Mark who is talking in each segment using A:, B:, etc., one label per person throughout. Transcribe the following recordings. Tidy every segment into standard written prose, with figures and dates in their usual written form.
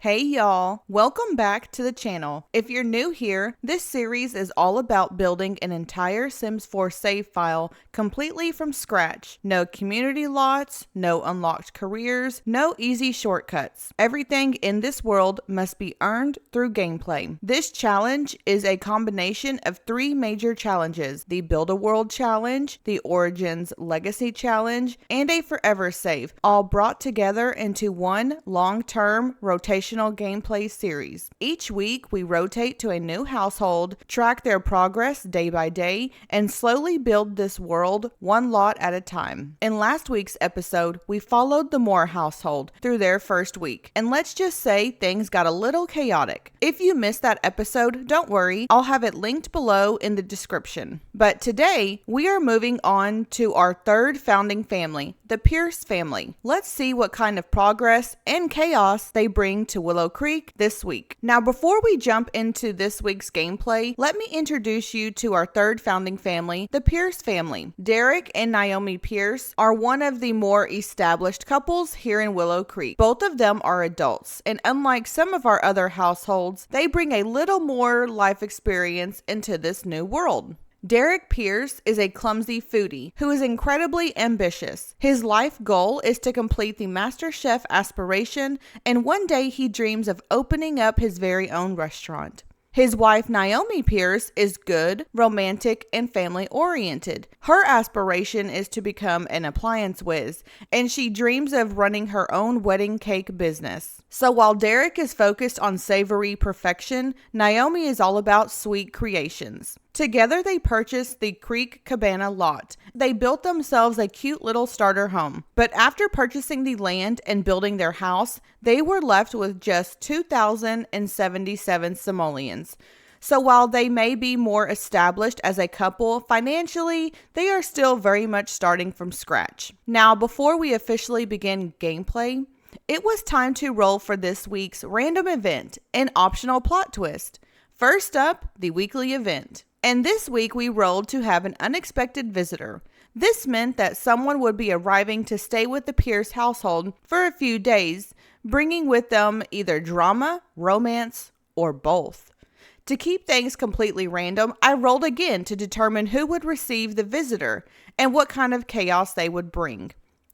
A: Hey y'all, welcome back to the channel. If you're new here, this series is all about building an entire Sims 4 save file completely from scratch. No community lots, no unlocked careers, no easy shortcuts. Everything in this world must be earned through gameplay. This challenge is a combination of three major challenges: the Build a World Challenge, the Origins Legacy Challenge, and a Forever Save, all brought together into one long-term rotational gameplay series. Each week, we rotate to a new household, track their progress day by day, and slowly build this world one lot at a time. In last week's episode, we followed the Moore household through their first week, and let's just say things got a little chaotic. If you missed that episode, don't worry, I'll have it linked below in the description. But today, we are moving on to our third founding family, the Pierce family. Let's see what kind of progress and chaos they bring to Willow Creek this week. Now, before we jump into this week's gameplay, let me introduce you to our third founding family, the Pierce family. Derek and Naomi Pierce are one of the more established couples here in Willow Creek. Both of them are adults, and unlike some of our other households, they bring a little more life experience into this new world. Derek Pierce is a clumsy foodie who is incredibly ambitious. His life goal is to complete the Master Chef aspiration, and one day he dreams of opening up his very own restaurant. His wife, Naomi Pierce, is good, romantic, and family-oriented. Her aspiration is to become an appliance whiz, and she dreams of running her own wedding cake business. So while Derek is focused on savory perfection, Naomi is all about sweet creations. Together, they purchased the Creek Cabana lot. They built themselves a cute little starter home. But after purchasing the land and building their house, they were left with just 2,077 simoleons. So while they may be more established as a couple, financially, they are still very much starting from scratch. Now, before we officially begin gameplay, it was time to roll for this week's random event, an optional plot twist. First up, the weekly event. And this week we rolled to have an unexpected visitor. This meant that someone would be arriving to stay with the Pierce household for a few days, bringing with them either drama, romance, or both. To keep things completely random, I rolled again to determine who would receive the visitor and what kind of chaos they would bring.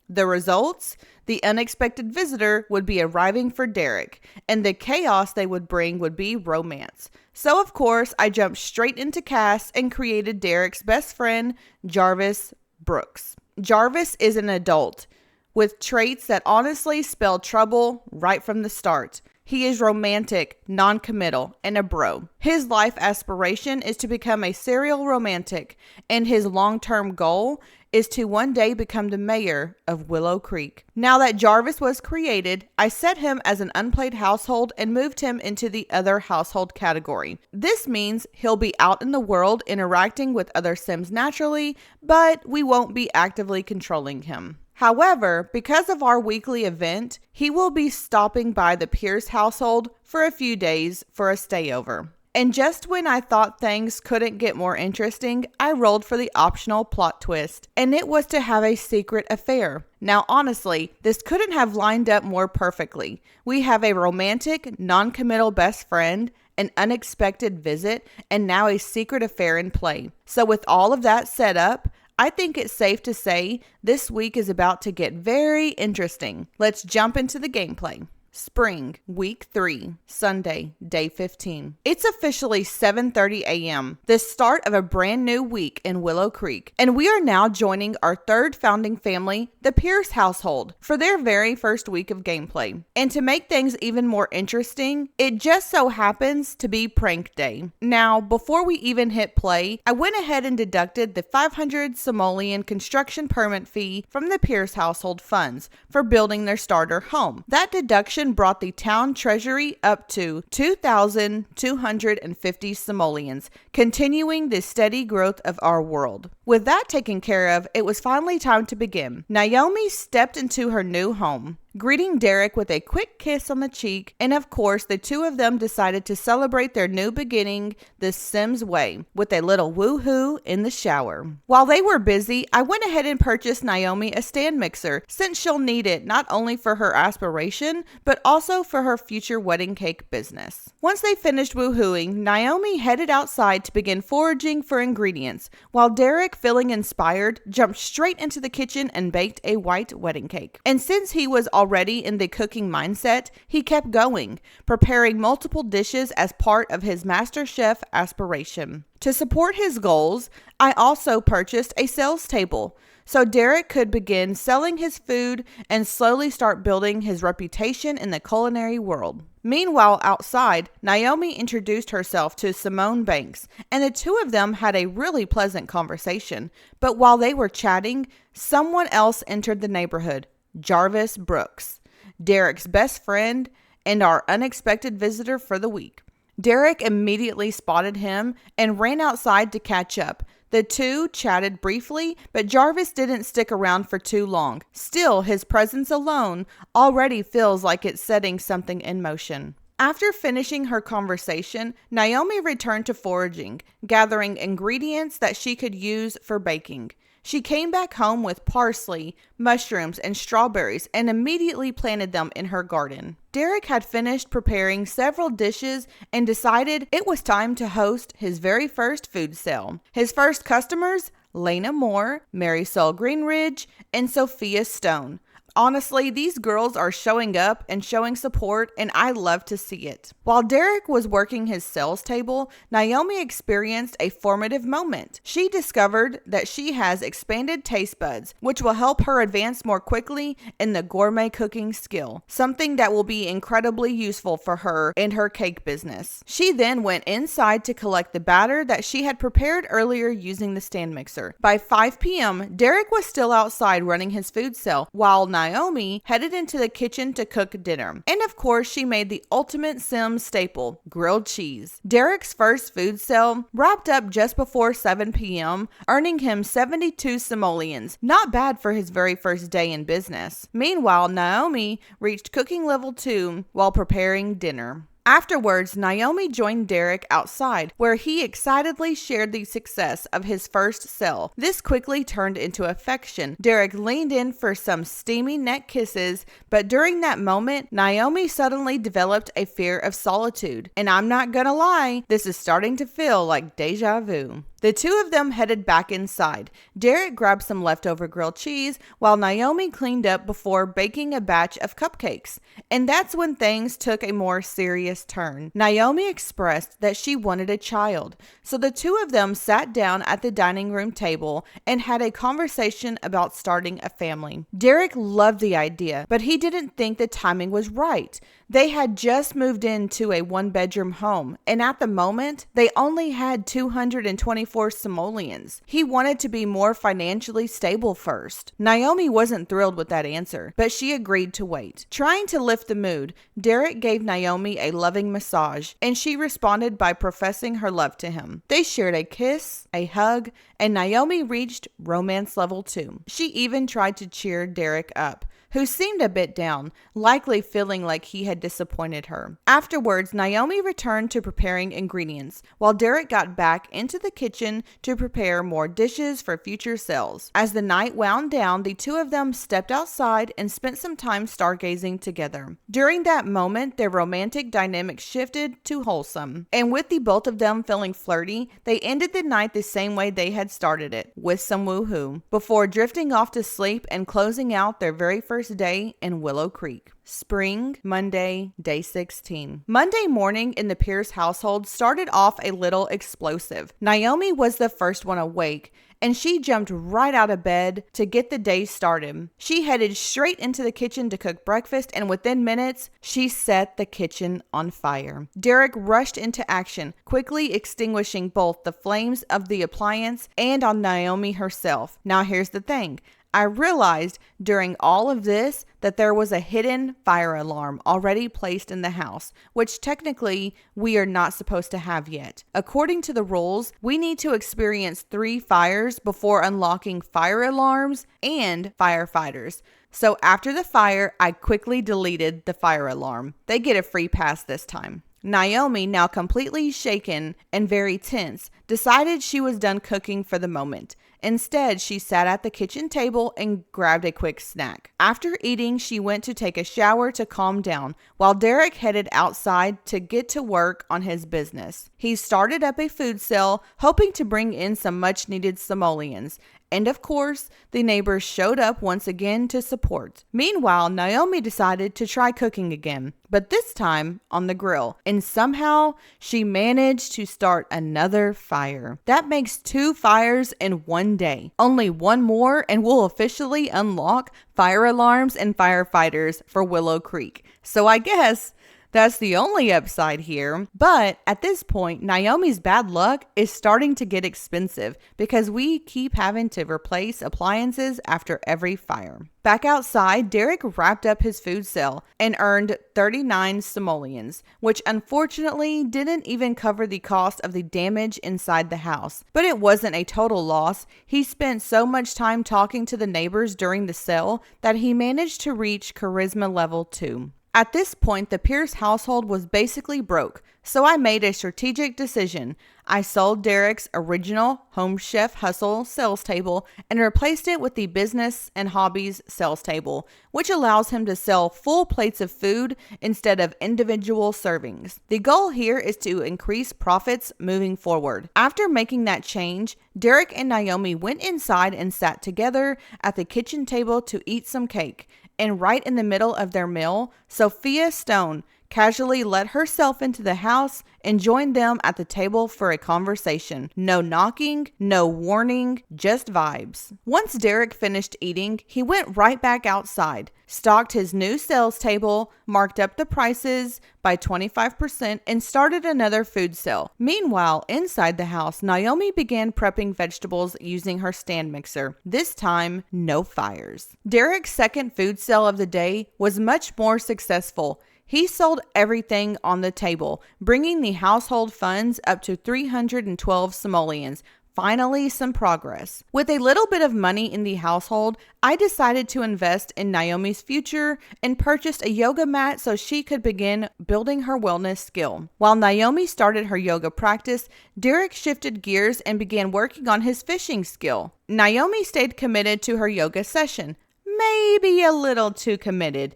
A: The results? The unexpected visitor would be arriving for Derek, and the chaos they would bring would be romance. So of course, I jumped straight into cast and created Derek's best friend, Jarvis Brooks. Jarvis is an adult with traits that honestly spell trouble right from the start. He is romantic, non-committal, and a bro. His life aspiration is to become a serial romantic, and his long-term goal is to one day become the mayor of Willow Creek. Now that Jarvis was created, I set him as an unplayed household and moved him into the other household category. This means he'll be out in the world interacting with other Sims naturally, but we won't be actively controlling him. However, because of our weekly event, he will be stopping by the Pierce household for a few days for a stayover. And just when I thought things couldn't get more interesting, I rolled for the optional plot twist, and it was to have a secret affair. Now honestly, this couldn't have lined up more perfectly. We have a romantic, non-committal best friend, an unexpected visit, and now a secret affair in play. So with all of that set up, I think it's safe to say this week is about to get very interesting. Let's jump into the gameplay. Spring, week 3, Sunday, day 15. It's officially 7:30 a.m., the start of a brand new week in Willow Creek, and we are now joining our third founding family, the Pierce household, for their very first week of gameplay. And to make things even more interesting, it just so happens to be prank day. Now, before we even hit play, I went ahead and deducted the 500 simoleon construction permit fee from the Pierce household funds for building their starter home. That deduction brought the town treasury up to 2,250 simoleons, continuing the steady growth of our world. With that taken care of, it was finally time to begin. Naomi stepped into her new home. greeting Derek with a quick kiss on the cheek, and of course, the two of them decided to celebrate their new beginning the Sims way, with a little woohoo in the shower. While they were busy, I went ahead and purchased Naomi a stand mixer, since she'll need it not only for her aspiration, but also for her future wedding cake business. Once they finished woohooing, Naomi headed outside to begin foraging for ingredients, while Derek, feeling inspired, jumped straight into the kitchen and baked a white wedding cake. And since he was already in the cooking mindset, he kept going, preparing multiple dishes as part of his master chef aspiration. To support his goals, I also purchased a sales table, so Derek could begin selling his food and slowly start building his reputation in the culinary world. Meanwhile, outside, Naomi introduced herself to Simone Banks, and the two of them had a really pleasant conversation. But while they were chatting, someone else entered the neighborhood, Jarvis Brooks, Derek's best friend and our unexpected visitor for the week. Derek immediately spotted him and ran outside to catch up. The two chatted briefly, but Jarvis didn't stick around for too long. Still, his presence alone already feels like it's setting something in motion. After finishing her conversation, Naomi returned to foraging, gathering ingredients that she could use for baking. She came back home with parsley, mushrooms, and strawberries and immediately planted them in her garden. Derek had finished preparing several dishes and decided it was time to host his very first food sale. His first customers, Lena Moore, Marisol Greenridge, and Sophia Stone. Honestly, these girls are showing up and showing support, and I love to see it. While Derek was working his sales table, Naomi experienced a formative moment. She discovered that she has expanded taste buds, which will help her advance more quickly in the gourmet cooking skill, something that will be incredibly useful for her in her cake business. She then went inside to collect the batter that she had prepared earlier using the stand mixer. By 5 p.m., Derek was still outside running his food sale, while Naomi headed into the kitchen to cook dinner. And of course, she made the ultimate Sims staple, grilled cheese. Derek's first food sale wrapped up just before 7 p.m., earning him 72 simoleons. Not bad for his very first day in business. Meanwhile, Naomi reached cooking level 2 while preparing dinner. Afterwards, Naomi joined Derek outside, where he excitedly shared the success of his first sale. This quickly turned into affection. Derek leaned in for some steamy neck kisses, but during that moment, Naomi suddenly developed a fear of solitude. And I'm not gonna lie, this is starting to feel like deja vu. The two of them headed back inside. Derek grabbed some leftover grilled cheese while Naomi cleaned up before baking a batch of cupcakes. And that's when things took a more serious turn. Naomi expressed that she wanted a child. So the two of them sat down at the dining room table and had a conversation about starting a family. Derek loved the idea, but he didn't think the timing was right. They had just moved into a one-bedroom home, and at the moment, they only had 224 simoleons. He wanted to be more financially stable first. Naomi wasn't thrilled with that answer, but she agreed to wait. Trying to lift the mood, Derek gave Naomi a loving massage, and she responded by professing her love to him. They shared a kiss, a hug, and Naomi reached romance level 2. She even tried to cheer Derek up, who seemed a bit down, likely feeling like he had disappointed her. Afterwards, Naomi returned to preparing ingredients, while Derek got back into the kitchen to prepare more dishes for future sales. As the night wound down, the two of them stepped outside and spent some time stargazing together. During that moment, their romantic dynamic shifted to wholesome, and with the both of them feeling flirty, they ended the night the same way they had started it, with some woohoo, before drifting off to sleep and closing out their very first day in Willow Creek. Spring, Monday, day 16. Monday morning in the Pierce household started off a little explosive. Naomi was the first one awake, and she jumped right out of bed to get the day started. She headed straight into the kitchen to cook breakfast, and within minutes, she set the kitchen on fire. Derek rushed into action, quickly extinguishing both the flames of the appliance and on Naomi herself. Now here's the thing. I realized during all of this that there was a hidden fire alarm already placed in the house, which technically we are not supposed to have yet. According to the rules, we need to experience 3 fires before unlocking fire alarms and firefighters. So after the fire, I quickly deleted the fire alarm. They get a free pass this time. Naomi, now completely shaken and very tense, decided she was done cooking for the moment. Instead, she sat at the kitchen table and grabbed a quick snack. After eating, she went to take a shower to calm down, while Derek headed outside to get to work on his business. He started up a food sale, hoping to bring in some much-needed simoleons. And of course, the neighbors showed up once again to support. Meanwhile, Naomi decided to try cooking again, but this time on the grill. And somehow, she managed to start another fire. That makes 2 fires in one day. Only one more and we'll officially unlock fire alarms and firefighters for Willow Creek. So I guess that's the only upside here. But at this point, Naomi's bad luck is starting to get expensive because we keep having to replace appliances after every fire. Back outside, Derek wrapped up his food sale and earned 39 simoleons, which unfortunately didn't even cover the cost of the damage inside the house. But it wasn't a total loss. He spent so much time talking to the neighbors during the sale that he managed to reach charisma level 2. At this point, the Pierce household was basically broke, so I made a strategic decision. I sold Derek's original Home Chef Hustle sales table and replaced it with the Business and Hobbies sales table, which allows him to sell full plates of food instead of individual servings. The goal here is to increase profits moving forward. After making that change, Derek and Naomi went inside and sat together at the kitchen table to eat some cake. And right in the middle of their meal, Sophia Stone casually let herself into the house and joined them at the table for a conversation. No knocking, no warning, just vibes. Once Derek finished eating, he went right back outside, stocked his new sales table, marked up the prices by 25%, and started another food sale. Meanwhile, inside the house, Naomi began prepping vegetables using her stand mixer. This time, no fires. Derek's second food sale of the day was much more successful. He sold everything on the table, bringing the household funds up to 312 simoleons. Finally, some progress. With a little bit of money in the household, I decided to invest in Naomi's future and purchased a yoga mat so she could begin building her wellness skill. While Naomi started her yoga practice, Derek shifted gears and began working on his fishing skill. Naomi stayed committed to her yoga session, maybe a little too committed.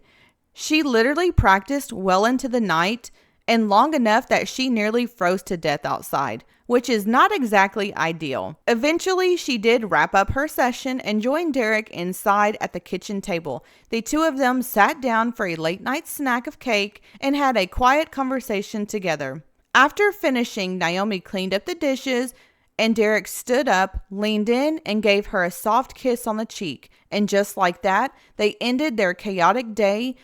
A: She literally practiced well into the night and long enough that she nearly froze to death outside, which is not exactly ideal. Eventually, she did wrap up her session and joined Derek inside at the kitchen table. The two of them sat down for a late night snack of cake and had a quiet conversation together. After finishing, Naomi cleaned up the dishes and Derek stood up, leaned in, and gave her a soft kiss on the cheek. And just like that, they ended their chaotic day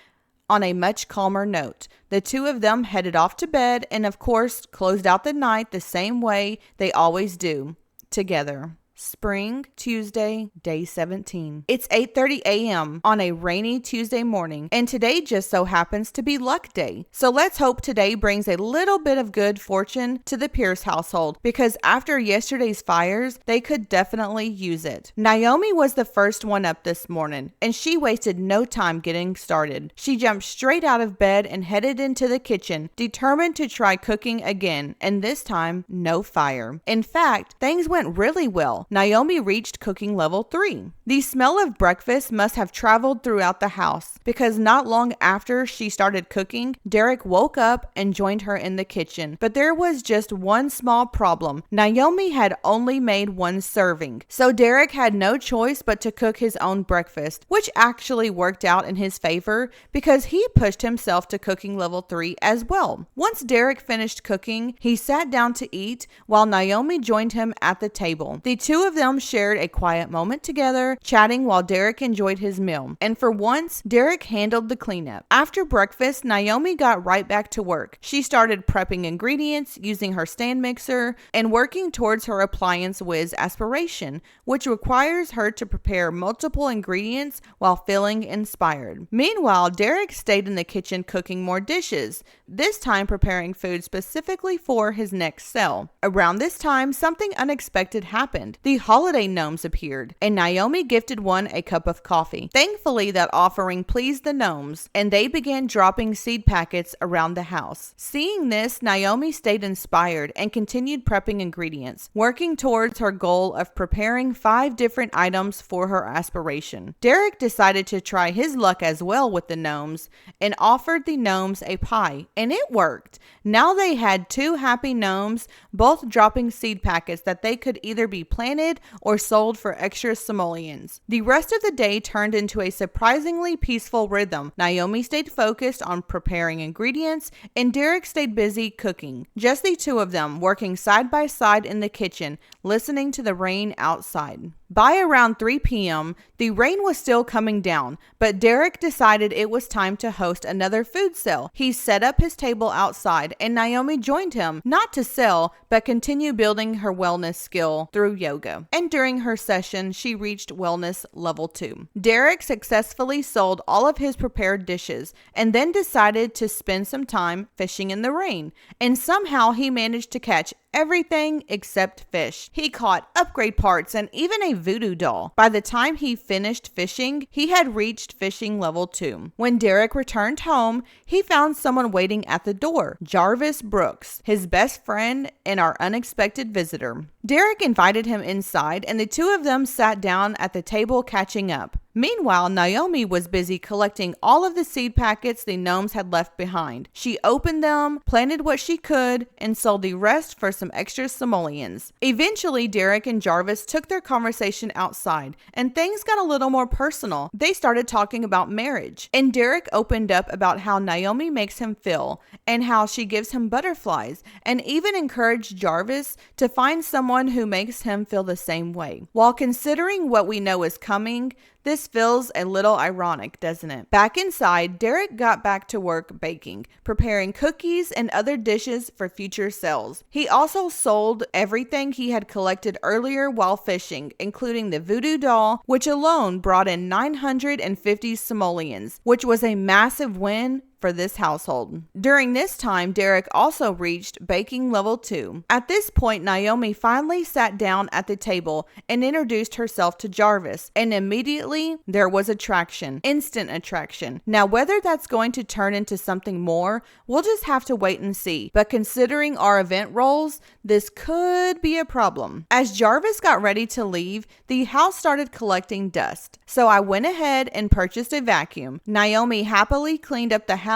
A: on a much calmer note. The two of them headed off to bed and, of course, closed out the night the same way they always do, together. Spring, Tuesday, day 17. It's 8:30 a.m. on a rainy Tuesday morning, and today just so happens to be luck day. So let's hope today brings a little bit of good fortune to the Pierce household, because after yesterday's fires, they could definitely use it. Naomi was the first one up this morning, and she wasted no time getting started. She jumped straight out of bed and headed into the kitchen, determined to try cooking again, and this time, no fire. In fact, things went really well. Naomi reached cooking level 3. The smell of breakfast must have traveled throughout the house, because not long after she started cooking, Derek woke up and joined her in the kitchen. But there was just one small problem. Naomi had only made one serving, so Derek had no choice but to cook his own breakfast, which actually worked out in his favor because he pushed himself to cooking level 3 as well. Once Derek finished cooking, he sat down to eat while Naomi joined him at the table. The two of them shared a quiet moment together, chatting while Derek enjoyed his meal. And for once, Derek handled the cleanup. After breakfast, Naomi got right back to work. She started prepping ingredients using her stand mixer and working towards her appliance whiz aspiration, which requires her to prepare multiple ingredients while feeling inspired. Meanwhile, Derek stayed in the kitchen cooking more dishes. this time preparing food specifically for his next sale. Around this time, something unexpected happened. The holiday gnomes appeared, and Naomi gifted one a cup of coffee. Thankfully, that offering pleased the gnomes, and they began dropping seed packets around the house. Seeing this, Naomi stayed inspired and continued prepping ingredients, working towards her goal of preparing 5 different items for her aspiration. Derek decided to try his luck as well with the gnomes and offered the gnomes a pie, and it worked. Now they had 2 happy gnomes, both dropping seed packets that they could either be planted or sold for extra simoleons. The rest of the day turned into a surprisingly peaceful rhythm. Naomi stayed focused on preparing ingredients, and Derek stayed busy cooking. Just the 2 of them working side by side in the kitchen, listening to the rain outside. By around 3 p.m., the rain was still coming down, but Derek decided it was time to host another food sale. He set up his table outside, and Naomi joined him, not to sell, but continue building her wellness skill through yoga. And during her session, she reached wellness level 2. Derek successfully sold all of his prepared dishes, and then decided to spend some time fishing in the rain. And somehow he managed to catch everything except fish. He caught upgrade parts and even a voodoo doll. By the time he finished fishing, he had reached fishing level 2. When Derek returned home, he found someone waiting at the door, Jarvis Brooks, his best friend and our unexpected visitor. Derek invited him inside, and the 2 of them sat down at the table catching up. Meanwhile, Naomi was busy collecting all of the seed packets the gnomes had left behind. She opened them, planted what she could, and sold the rest for some extra simoleons. Eventually, Derek and Jarvis took their conversation outside, and things got a little more personal. They started talking about marriage, and Derek opened up about how Naomi makes him feel, and how she gives him butterflies, and even encouraged Jarvis to find someone who makes him feel the same way. While considering what we know is coming, this feels a little ironic, doesn't it? Back inside, Derek got back to work baking, preparing cookies and other dishes for future sales. He also sold everything he had collected earlier while fishing, including the voodoo doll, which alone brought in 950 simoleons, which was a massive win for this household. During this time, Derek also reached baking level 2. At this point, Naomi finally sat down at the table and introduced herself to Jarvis, and immediately there was attraction, instant attraction. Now, whether that's going to turn into something more, we'll just have to wait and see. But considering our event roles, this could be a problem. As Jarvis got ready to leave, the house started collecting dust. So I went ahead and purchased a vacuum. Naomi happily cleaned up the house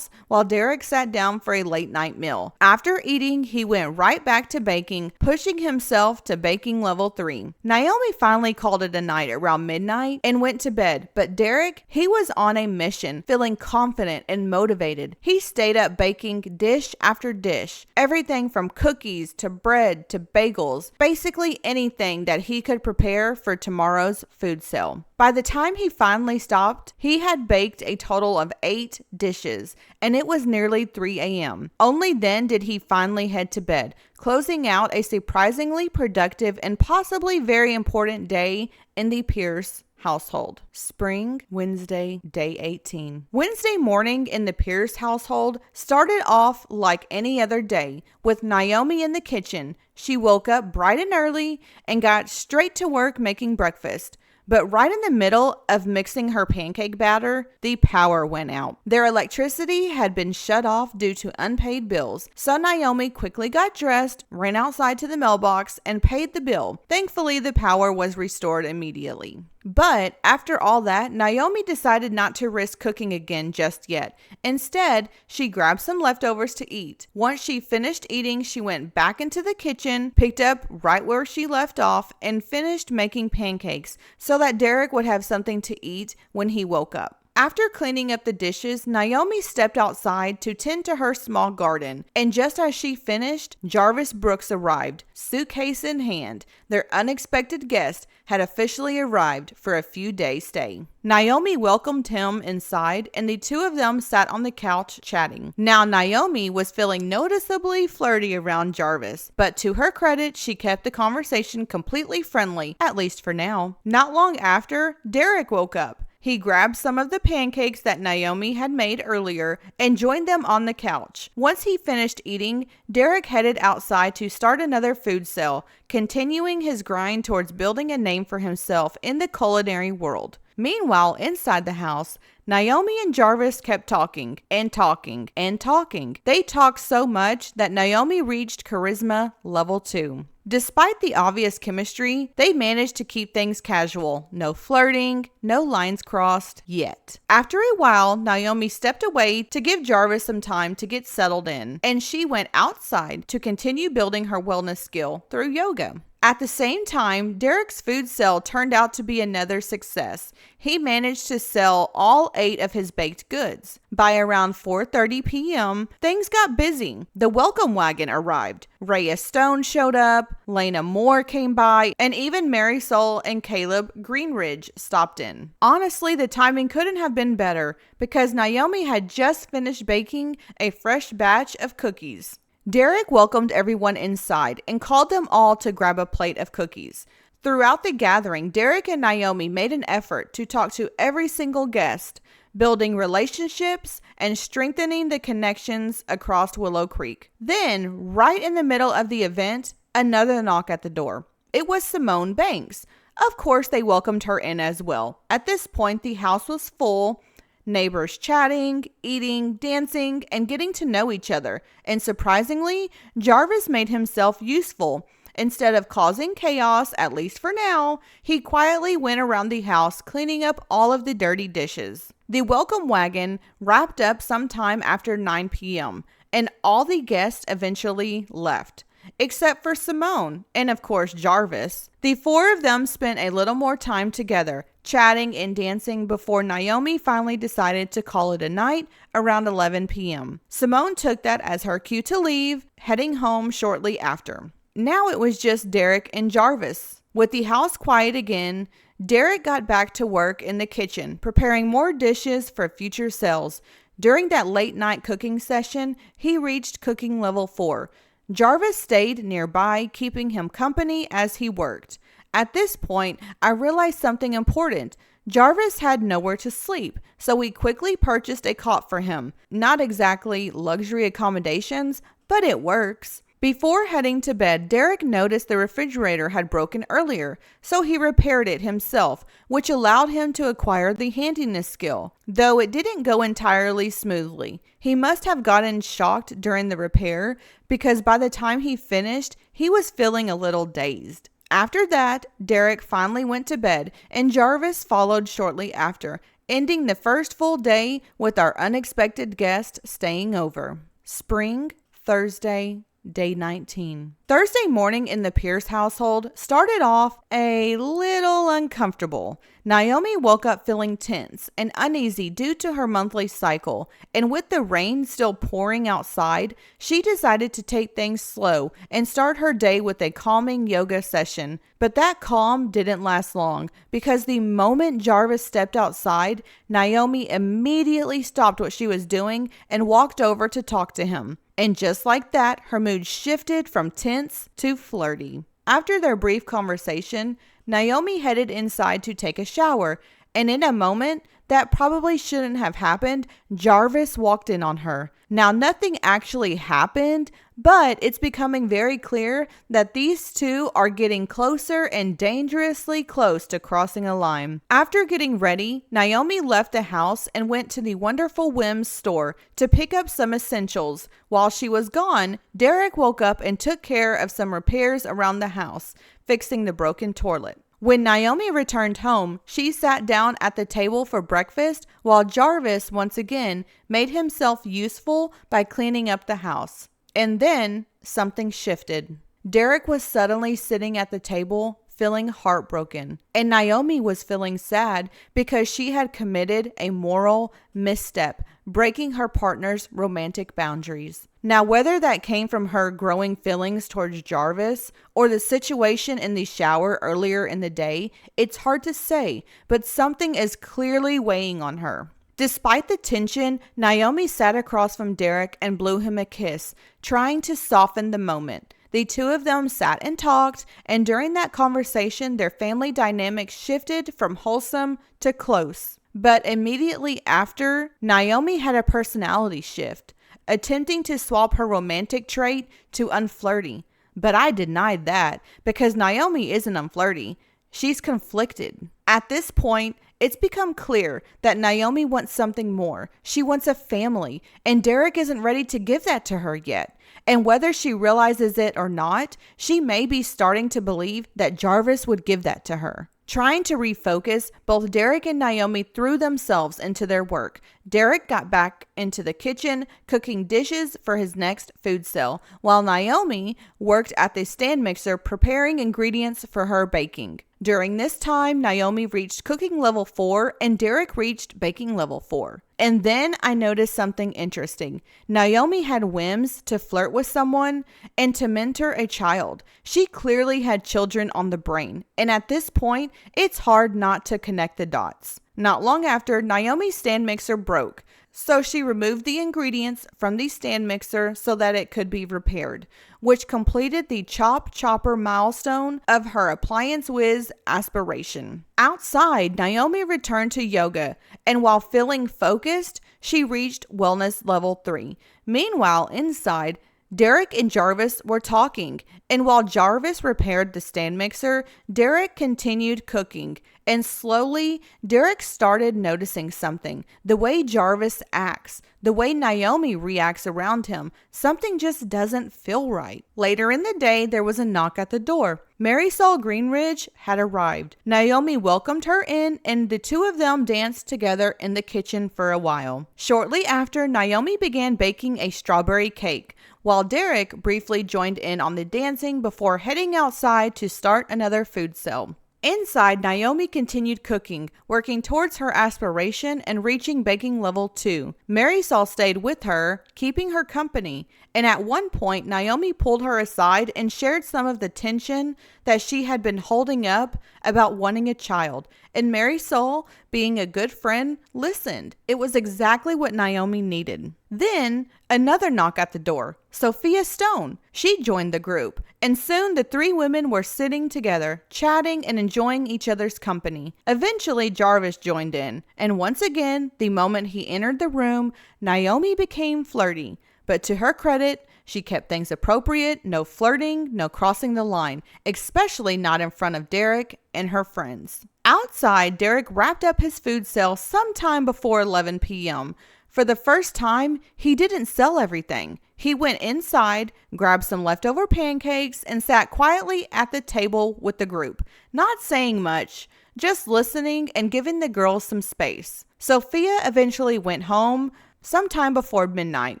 A: while Derek sat down for a late night meal. After eating, he went right back to baking, pushing himself to baking level 3. Naomi finally called it a night around midnight and went to bed, but Derek, he was on a mission, feeling confident and motivated. He stayed up baking dish after dish, everything from cookies to bread to bagels, basically anything that he could prepare for tomorrow's food sale. By the time he finally stopped, he had baked a total of 8 dishes, and it was nearly 3 a.m. Only then did he finally head to bed, closing out a surprisingly productive and possibly very important day in the Pierce household. Spring, Wednesday, day 18. Wednesday morning in the Pierce household started off like any other day, with Naomi in the kitchen. She woke up bright and early and got straight to work making breakfast. But right in the middle of mixing her pancake batter, the power went out. Their electricity had been shut off due to unpaid bills. So Naomi quickly got dressed, ran outside to the mailbox, and paid the bill. Thankfully, the power was restored immediately. But after all that, Naomi decided not to risk cooking again just yet. Instead, she grabbed some leftovers to eat. Once she finished eating, she went back into the kitchen, picked up right where she left off, and finished making pancakes so that Derek would have something to eat when he woke up. After cleaning up the dishes, Naomi stepped outside to tend to her small garden, and just as she finished, Jarvis Brooks arrived, suitcase in hand. Their unexpected guest had officially arrived for a few days' stay. Naomi welcomed him inside, and the 2 of them sat on the couch chatting. Now, Naomi was feeling noticeably flirty around Jarvis, but to her credit, she kept the conversation completely friendly, at least for now. Not long after, Derek woke up. He grabbed some of the pancakes that Naomi had made earlier and joined them on the couch. Once he finished eating, Derek headed outside to start another food sale, continuing his grind towards building a name for himself in the culinary world. Meanwhile, inside the house, Naomi and Jarvis kept talking and talking and talking. They talked so much that Naomi reached charisma level 2. Despite the obvious chemistry, they managed to keep things casual. No flirting, no lines crossed yet. After a while, Naomi stepped away to give Jarvis some time to get settled in, and she went outside to continue building her wellness skill through yoga. At the same time, Derek's food sale turned out to be another success. He managed to sell all 8 of his baked goods. By around 4:30 p.m., things got busy. The welcome wagon arrived. Rhea Stone showed up, Lena Moore came by, and even Marisol and Caleb Greenridge stopped in. Honestly, the timing couldn't have been better because Naomi had just finished baking a fresh batch of cookies. Derek welcomed everyone inside and called them all to grab a plate of cookies. Throughout the gathering, Derek and Naomi made an effort to talk to every single guest, building relationships and strengthening the connections across Willow Creek. Then, right in the middle of the event, another knock at the door. It was Simone Banks. Of course, they welcomed her in as well. At this point, the house was full. Neighbors chatting, eating, dancing, and getting to know each other. And surprisingly, Jarvis made himself useful. Instead of causing chaos, at least for now, he quietly went around the house cleaning up all of the dirty dishes. The welcome wagon wrapped up sometime after 9 p.m., and all the guests eventually left. Except for Simone and, of course, Jarvis. The 4 of them spent a little more time together, chatting and dancing before Naomi finally decided to call it a night around 11 p.m. Simone took that as her cue to leave, heading home shortly after. Now it was just Derek and Jarvis. With the house quiet again, Derek got back to work in the kitchen, preparing more dishes for future sales. During that late night cooking session, he reached cooking level 4. Jarvis stayed nearby, keeping him company as he worked. At this point, I realized something important. Jarvis had nowhere to sleep, so we quickly purchased a cot for him. Not exactly luxury accommodations, but it works. Before heading to bed, Derek noticed the refrigerator had broken earlier, so he repaired it himself, which allowed him to acquire the handiness skill. Though it didn't go entirely smoothly. He must have gotten shocked during the repair because by the time he finished, he was feeling a little dazed. After that, Derek finally went to bed and Jarvis followed shortly after, ending the first full day with our unexpected guest staying over. Spring, Thursday, Day 19. Thursday morning in the Pierce household started off a little uncomfortable. Naomi woke up feeling tense and uneasy due to her monthly cycle, and with the rain still pouring outside, she decided to take things slow and start her day with a calming yoga session. But that calm didn't last long because the moment Jarvis stepped outside, Naomi immediately stopped what she was doing and walked over to talk to him. And just like that, her mood shifted from tense to flirty. After their brief conversation, Naomi headed inside to take a shower, and in a moment that probably shouldn't have happened, Jarvis walked in on her. Now, nothing actually happened, but it's becoming very clear that these two are getting closer and dangerously close to crossing a line. After getting ready, Naomi left the house and went to the Wonderful Whims store to pick up some essentials. While she was gone, Derek woke up and took care of some repairs around the house, fixing the broken toilet. When Naomi returned home, she sat down at the table for breakfast while Jarvis once again made himself useful by cleaning up the house. And then something shifted. Derek was suddenly sitting at the table feeling heartbroken, and Naomi was feeling sad because she had committed a moral misstep, breaking her partner's romantic boundaries. Now, whether that came from her growing feelings towards Jarvis or the situation in the shower earlier in the day, it's hard to say, but something is clearly weighing on her. Despite the tension, Naomi sat across from Derek and blew him a kiss, trying to soften the moment. The two of them sat and talked, and during that conversation, their family dynamic shifted from wholesome to close. But immediately after, Naomi had a personality shift, attempting to swap her romantic trait to unflirty. But I denied that because Naomi isn't unflirty. She's conflicted. At this point, it's become clear that Naomi wants something more. She wants a family, and Derek isn't ready to give that to her yet. And whether she realizes it or not, she may be starting to believe that Jarvis would give that to her. Trying to refocus, both Derek and Naomi threw themselves into their work. Derek got back into the kitchen, cooking dishes for his next food sale, while Naomi worked at the stand mixer preparing ingredients for her baking. During this time, Naomi reached cooking level 4 and Derek reached baking level 4. And then I noticed something interesting. Naomi had whims to flirt with someone and to mentor a child. She clearly had children on the brain. And at this point, it's hard not to connect the dots. Not long after, Naomi's stand mixer broke. So she removed the ingredients from the stand mixer so that it could be repaired, which completed the chopper milestone of her appliance whiz aspiration. Outside, Naomi returned to yoga, and while feeling focused, she reached wellness level 3. Meanwhile, inside, Derek and Jarvis were talking, and while Jarvis repaired the stand mixer, Derek continued cooking. And slowly, Derek started noticing something. The way Jarvis acts, the way Naomi reacts around him, something just doesn't feel right. Later in the day, there was a knock at the door. Marisol Greenridge had arrived. Naomi welcomed her in, and the two of them danced together in the kitchen for a while. Shortly after, Naomi began baking a strawberry cake, while Derek briefly joined in on the dancing before heading outside to start another food sale. Inside, Naomi continued cooking, working towards her aspiration and reaching baking level 2. Marisol stayed with her, keeping her company, and at one point, Naomi pulled her aside and shared some of the tension that she had been holding up about wanting a child. And Marisol, being a good friend, listened. It was exactly what Naomi needed. Then, another knock at the door. Sophia Stone. She joined the group, and soon the three women were sitting together, chatting and enjoying each other's company. Eventually, Jarvis joined in, and once again, the moment he entered the room, Naomi became flirty. But to her credit, she kept things appropriate, no flirting, no crossing the line, especially not in front of Derek and her friends. Outside, Derek wrapped up his food sale sometime before 11 p.m. For the first time, he didn't sell everything. He went inside, grabbed some leftover pancakes, and sat quietly at the table with the group, not saying much, just listening and giving the girls some space. Sophia eventually went home sometime before midnight,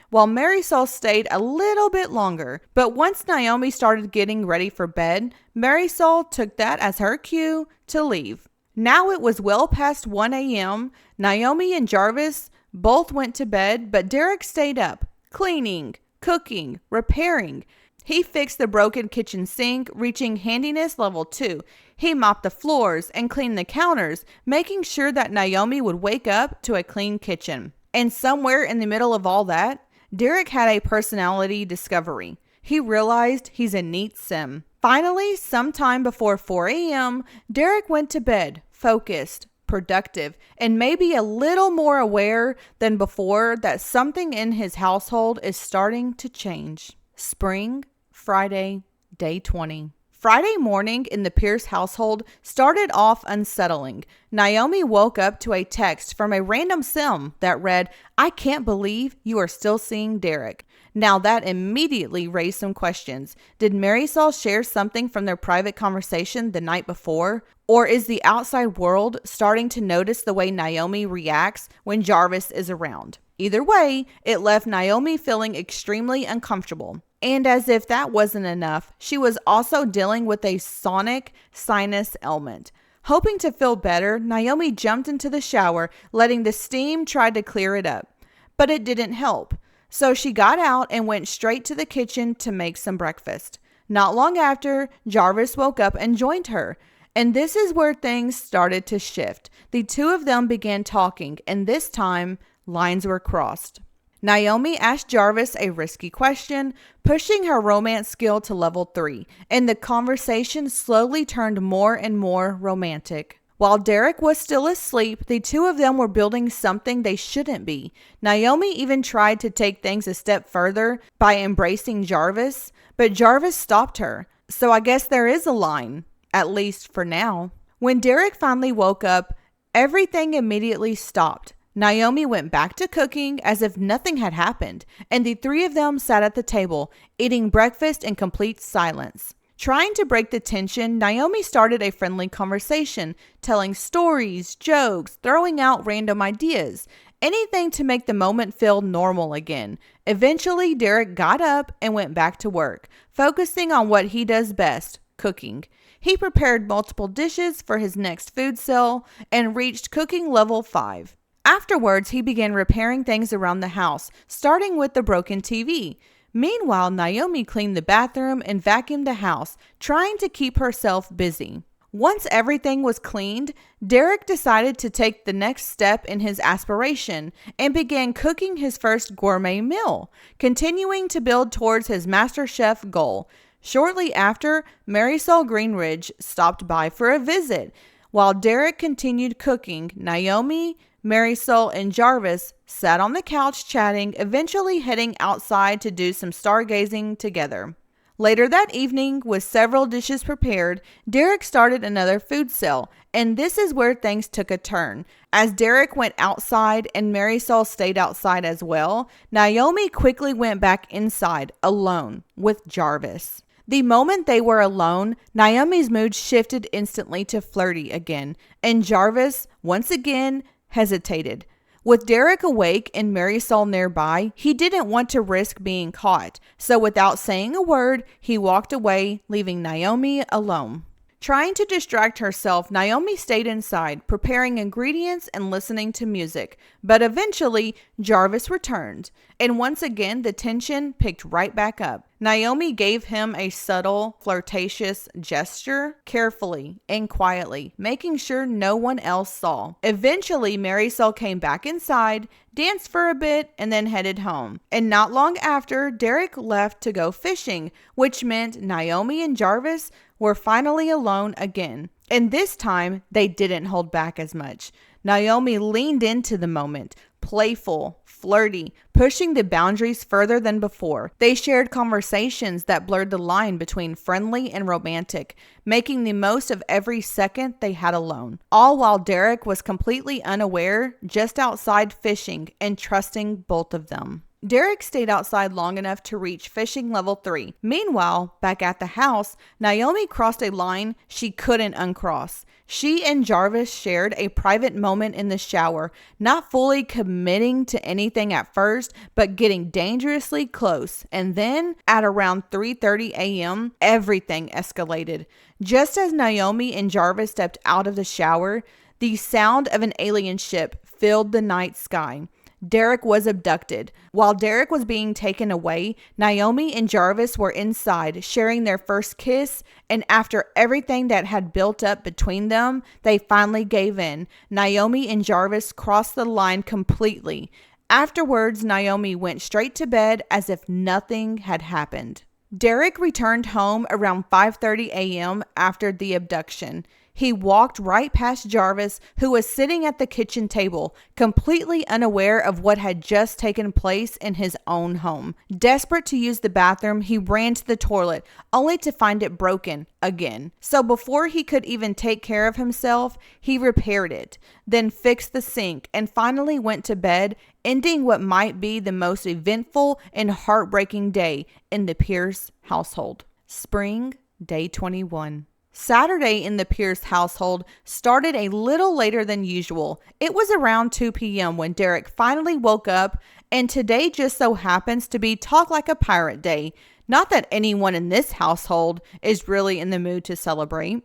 A: while Marisol stayed a little bit longer. But once Naomi started getting ready for bed, Marisol took that as her cue to leave. Now it was well past 1 a.m. Naomi and Jarvis both went to bed, but Derek stayed up, cleaning, cooking, repairing. He fixed the broken kitchen sink, reaching handiness level 2. He mopped the floors and cleaned the counters, making sure that Naomi would wake up to a clean kitchen. And somewhere in the middle of all that, Derek had a personality discovery. He realized he's a neat sim. Finally, sometime before 4 a.m., Derek went to bed, focused, productive, and maybe a little more aware than before that something in his household is starting to change. Spring, Friday, day 20. Friday morning in the Pierce household started off unsettling. Naomi woke up to a text from a random sim that read, "I can't believe you are still seeing Derek." Now that immediately raised some questions. Did Marisol share something from their private conversation the night before? Or is the outside world starting to notice the way Naomi reacts when Jarvis is around? Either way, it left Naomi feeling extremely uncomfortable. And as if that wasn't enough, she was also dealing with a sonic sinus ailment. Hoping to feel better, Naomi jumped into the shower, letting the steam try to clear it up. But it didn't help. So she got out and went straight to the kitchen to make some breakfast. Not long after, Jarvis woke up and joined her. And this is where things started to shift. The two of them began talking, and this time, lines were crossed. Naomi asked Jarvis a risky question, pushing her romance skill to level 3, and the conversation slowly turned more and more romantic. While Derek was still asleep, the two of them were building something they shouldn't be. Naomi even tried to take things a step further by embracing Jarvis, but Jarvis stopped her. So I guess there is a line, at least for now. When Derek finally woke up, everything immediately stopped. Naomi went back to cooking as if nothing had happened, and the three of them sat at the table, eating breakfast in complete silence. Trying to break the tension, Naomi started a friendly conversation, telling stories, jokes, throwing out random ideas, anything to make the moment feel normal again. Eventually, Derek got up and went back to work, focusing on what he does best, cooking. He prepared multiple dishes for his next food sale and reached cooking level 5. Afterwards, he began repairing things around the house, starting with the broken TV. Meanwhile, Naomi cleaned the bathroom and vacuumed the house, trying to keep herself busy. Once everything was cleaned, Derek decided to take the next step in his aspiration and began cooking his first gourmet meal, continuing to build towards his MasterChef goal. Shortly after, Marisol Greenridge stopped by for a visit. While Derek continued cooking, Naomi, Marisol, and Jarvis sat on the couch chatting, eventually heading outside to do some stargazing together. Later that evening, with several dishes prepared, Derek started another food sale, and this is where things took a turn. As Derek went outside and Marisol stayed outside as well, Naomi quickly went back inside, alone, with Jarvis. The moment they were alone, Naomi's mood shifted instantly to flirty again, and Jarvis, once again, hesitated. With Derek awake and Marisol nearby, he didn't want to risk being caught, so without saying a word, he walked away, leaving Naomi alone. Trying to distract herself, Naomi stayed inside, preparing ingredients and listening to music. But eventually, Jarvis returned, and once again, the tension picked right back up. Naomi gave him a subtle, flirtatious gesture, carefully and quietly, making sure no one else saw. Eventually, Marisol came back inside, danced for a bit, and then headed home. And not long after, Derek left to go fishing, which meant Naomi and Jarvis were finally alone again. And this time, they didn't hold back as much. Naomi leaned into the moment, playful, flirty, pushing the boundaries further than before. They shared conversations that blurred the line between friendly and romantic, making the most of every second they had alone. All while Derek was completely unaware, just outside fishing and trusting both of them. Derek stayed outside long enough to reach fishing level 3. Meanwhile, back at the house, Naomi crossed a line she couldn't uncross. She and Jarvis shared a private moment in the shower, not fully committing to anything at first, but getting dangerously close. And then, at around 3:30 a.m., everything escalated. Just as Naomi and Jarvis stepped out of the shower, the sound of an alien ship filled the night sky. Derek was abducted. While Derek was being taken away, Naomi and Jarvis were inside, sharing their first kiss, and after everything that had built up between them, they finally gave in. Naomi and Jarvis crossed the line completely. Afterwards, Naomi went straight to bed as if nothing had happened. Derek returned home around 5:30 a.m. after the abduction. He walked right past Jarvis, who was sitting at the kitchen table, completely unaware of what had just taken place in his own home. Desperate to use the bathroom, he ran to the toilet, only to find it broken again. So before he could even take care of himself, he repaired it, then fixed the sink, and finally went to bed, ending what might be the most eventful and heartbreaking day in the Pierce household. Spring, day 21. Saturday in the Pierce household started a little later than usual. It was around 2 p.m. when Derek finally woke up, and today just so happens to be Talk Like a Pirate Day. Not that anyone in this household is really in the mood to celebrate.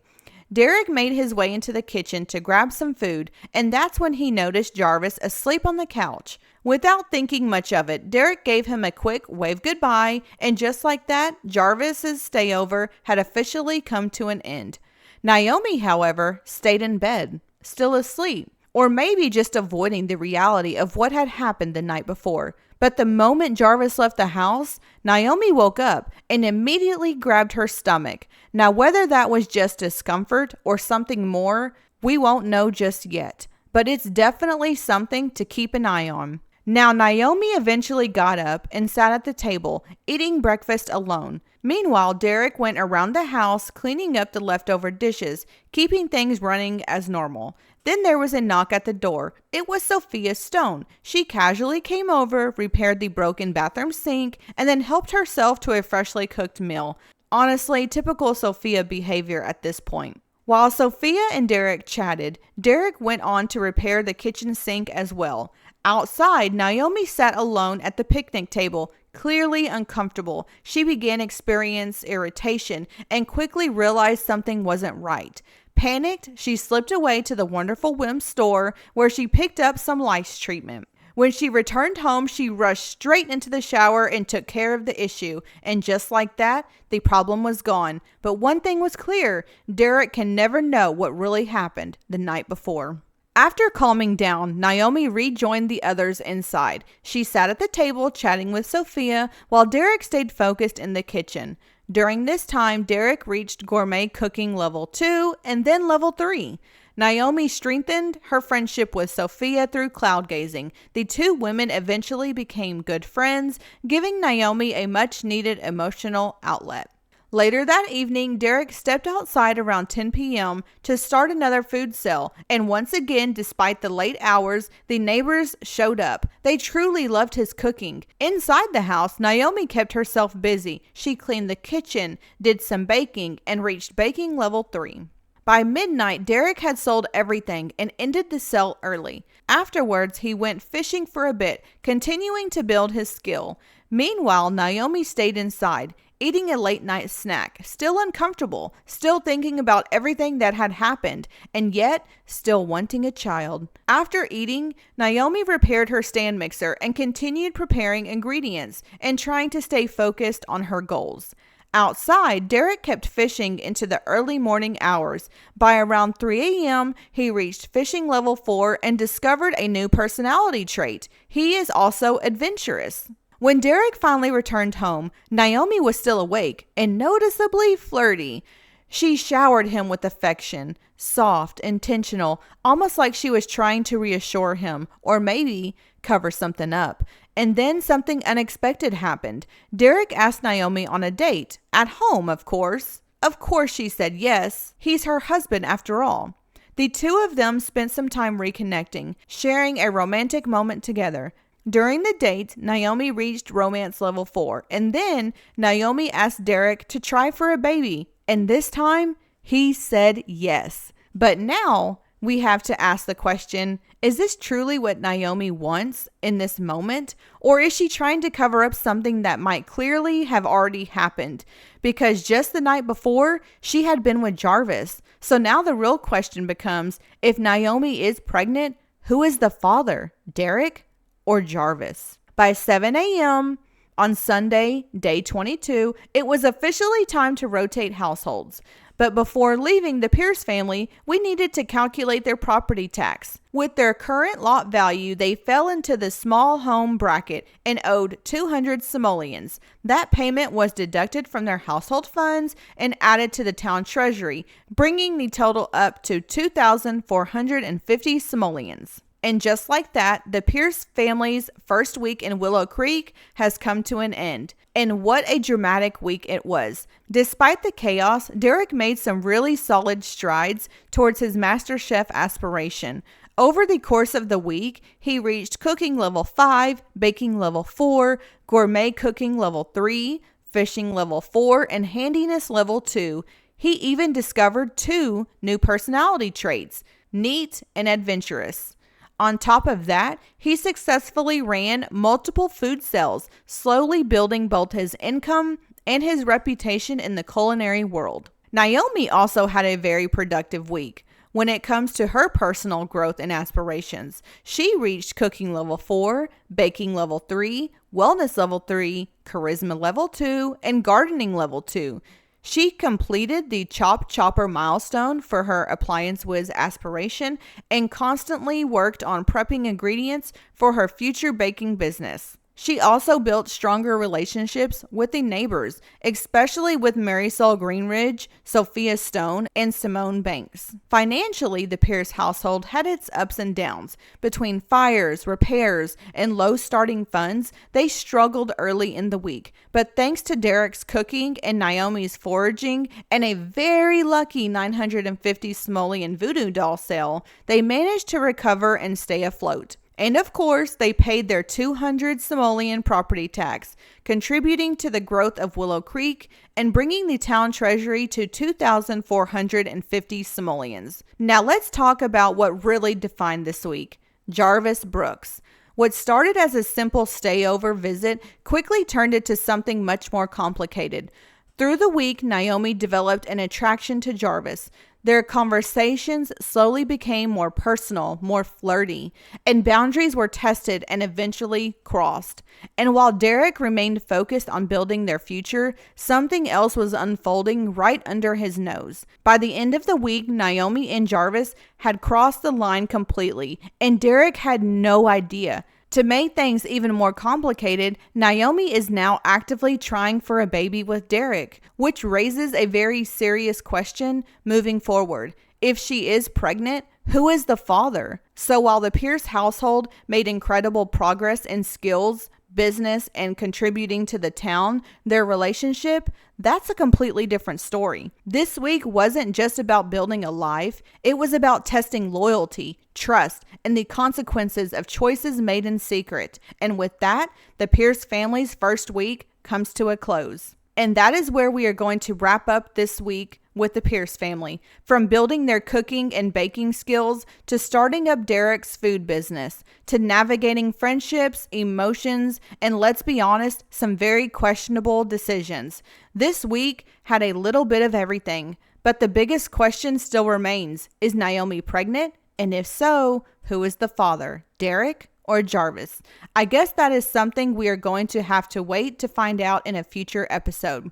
A: Derek made his way into the kitchen to grab some food, and that's when he noticed Jarvis asleep on the couch. Without thinking much of it, Derek gave him a quick wave goodbye, and just like that, Jarvis's stayover had officially come to an end. Naomi, however, stayed in bed, still asleep, or maybe just avoiding the reality of what had happened the night before. But the moment Jarvis left the house, Naomi woke up and immediately grabbed her stomach. Now, whether that was just discomfort or something more, We won't know just yet, but it's definitely something to keep an eye on. Now, Naomi eventually got up and sat at the table, eating breakfast alone. Meanwhile, Derek went around the house cleaning up the leftover dishes, keeping things running as normal. Then there was a knock at the door. It was Sophia Stone. She casually came over, repaired the broken bathroom sink, and then helped herself to a freshly cooked meal. Honestly, typical Sophia behavior at this point. While Sophia and Derek chatted, Derek went on to repair the kitchen sink as well. Outside, Naomi sat alone at the picnic table, clearly uncomfortable. She began to experience irritation and quickly realized something wasn't right. Panicked, she slipped away to the Wonderful Whim store where she picked up some lice treatment. When she returned home, she rushed straight into the shower and took care of the issue. And just like that, the problem was gone. But one thing was clear, Derek can never know what really happened the night before. After calming down, Naomi rejoined the others inside. She sat at the table chatting with Sophia while Derek stayed focused in the kitchen. During this time, Derek reached gourmet cooking level 2 and then level 3. Naomi strengthened her friendship with Sophia through cloud gazing. The two women eventually became good friends, giving Naomi a much-needed emotional outlet. Later that evening, Derek stepped outside around 10 p.m. to start another food sale, and once again, despite the late hours, the neighbors showed up. They truly loved his cooking. Inside the house, Naomi kept herself busy. She cleaned the kitchen, did some baking, and reached baking level 3. By midnight, Derek had sold everything and ended the sale early. Afterwards, he went fishing for a bit, continuing to build his skill. Meanwhile, Naomi stayed inside, eating a late night snack, still uncomfortable, still thinking about everything that had happened, and yet still wanting a child. After eating, Naomi repaired her stand mixer and continued preparing ingredients and trying to stay focused on her goals. Outside, Derek kept fishing into the early morning hours. By around 3 a.m., he reached fishing level 4 and discovered a new personality trait. He is also adventurous. When Derek finally returned home, Naomi was still awake and noticeably flirty. She showered him with affection, soft, intentional, almost like she was trying to reassure him, or maybe cover something up. And then something unexpected happened. Derek asked Naomi on a date, at home, of course. Of course, she said yes. He's her husband after all. The two of them spent some time reconnecting, sharing a romantic moment together. During the date, Naomi reached romance level 4, and then Naomi asked Derek to try for a baby, and this time he said yes. But now we have to ask the question, is this truly what Naomi wants in this moment, or is she trying to cover up something that might clearly have already happened? Because just the night before, she had been with Jarvis. So now the real question becomes, if Naomi is pregnant, who is the father, Derek or Jarvis? By 7 a.m. on Sunday, day 22, it was officially time to rotate households. But before leaving the Pierce family, we needed to calculate their property tax. With their current lot value, they fell into the small home bracket and owed 200 simoleons. That payment was deducted from their household funds and added to the town treasury, bringing the total up to 2,450 simoleons. And just like that, the Pierce family's first week in Willow Creek has come to an end. And what a dramatic week it was. Despite the chaos, Derek made some really solid strides towards his Master Chef aspiration. Over the course of the week, he reached cooking level 5, baking level 4, gourmet cooking level 3, fishing level 4, and handiness level 2. He even discovered 2 new personality traits, neat and adventurous. On top of that, he successfully ran multiple food sales, slowly building both his income and his reputation in the culinary world. Naomi also had a very productive week. When it comes to her personal growth and aspirations, she reached cooking level 4, baking level 3, wellness level 3, charisma level 2, and gardening level 2. She completed the Chop Chopper milestone for her Appliance Whiz aspiration and constantly worked on prepping ingredients for her future baking business. She also built stronger relationships with the neighbors, especially with Marisol Greenridge, Sophia Stone, and Simone Banks. Financially, the Pierce household had its ups and downs. Between fires, repairs, and low starting funds, they struggled early in the week. But thanks to Derek's cooking and Naomi's foraging and a very lucky 950 simoleon voodoo doll sale, they managed to recover and stay afloat. And of course, they paid their 200 simoleon property tax, contributing to the growth of Willow Creek and bringing the town treasury to 2,450 simoleons. Now let's talk about what really defined this week: Jarvis Brooks. What started as a simple stayover visit quickly turned into something much more complicated. Through the week, Naomi developed an attraction to Jarvis. Their conversations slowly became more personal, more flirty, and boundaries were tested and eventually crossed. And while Derek remained focused on building their future, something else was unfolding right under his nose. By the end of the week, Naomi and Jarvis had crossed the line completely, and Derek had no idea. To make things even more complicated, Naomi is now actively trying for a baby with Derek, which raises a very serious question moving forward. If she is pregnant, who is the father? So while the Pierce household made incredible progress in skills, business, and contributing to the town, their relationship, that's a completely different story. This week wasn't just about building a life, it was about testing loyalty, trust, and the consequences of choices made in secret. And with that, the Pierce family's first week comes to a close. And that is where we are going to wrap up this week with the Pierce family. From building their cooking and baking skills, to starting up Derek's food business, to navigating friendships, emotions, and let's be honest, some very questionable decisions. This week had a little bit of everything, but the biggest question still remains: is Naomi pregnant? And if so, who is the father, Derek or Jarvis? I guess that is something we are going to have to wait to find out in a future episode.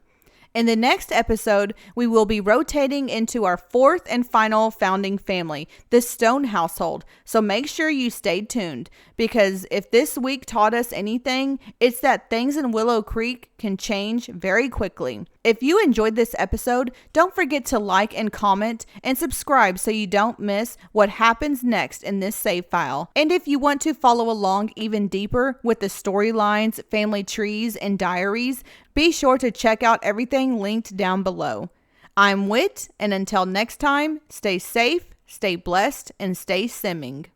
A: In the next episode, we will be rotating into our fourth and final founding family, the Stone household. So make sure you stay tuned, because if this week taught us anything, it's that things in Willow Creek can change very quickly. If you enjoyed this episode, don't forget to like and comment and subscribe so you don't miss what happens next in this save file. And if you want to follow along even deeper with the storylines, family trees, and diaries, be sure to check out everything linked down below. I'm Wit, and until next time, stay safe, stay blessed, and stay simming.